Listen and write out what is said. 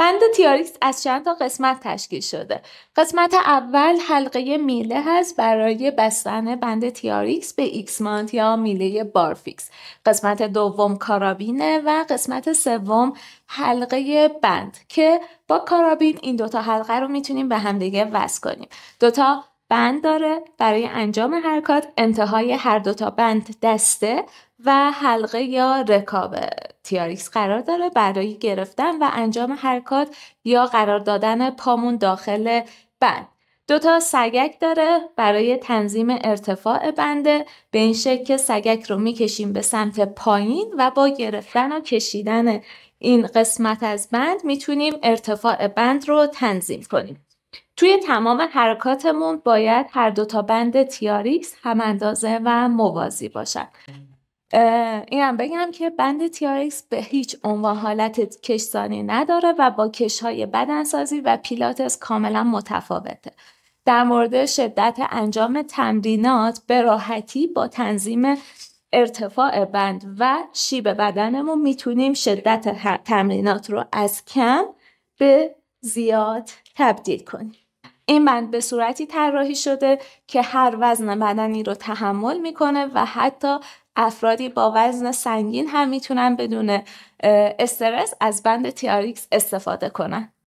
بند TRX از چند تا قسمت تشکیل شده. قسمت اول حلقه میله هست برای بستن بند TRX به ایکس مانت یا میله بارفیکس. قسمت دوم کارابینه و قسمت سوم حلقه بند که با کارابین این دوتا حلقه رو میتونیم به همدیگه وصل کنیم. دوتا بند داره برای انجام حرکات، انتهای هر دوتا بند دسته و حلقه یا رکاب TRX قرار داره برای گرفتن و انجام حرکات یا قرار دادن پامون داخل بند. دوتا سگک داره برای تنظیم ارتفاع بنده، به این شکل که سگک رو میکشیم به سمت پایین و با گرفتن و کشیدن این قسمت از بند میتونیم ارتفاع بند رو تنظیم کنیم. توی تمام حرکاتمون باید هر دوتا بند TRX هم اندازه و موازی باشن. اینم بگم که بند TRX به هیچ عنوان حالت کشسانی نداره و با کشهای بدنسازی و پیلاتس کاملا متفاوته. در مورد شدت انجام تمرینات به راحتی با تنظیم ارتفاع بند و شیب بدنمون میتونیم شدت تمرینات رو از کم به زیاد تبدیل کنیم. این بند به صورتی طراحی شده که هر وزن بدنی رو تحمل میکنه و حتی افرادی با وزن سنگین هم میتونن بدون استرس از بند TRX استفاده کنن.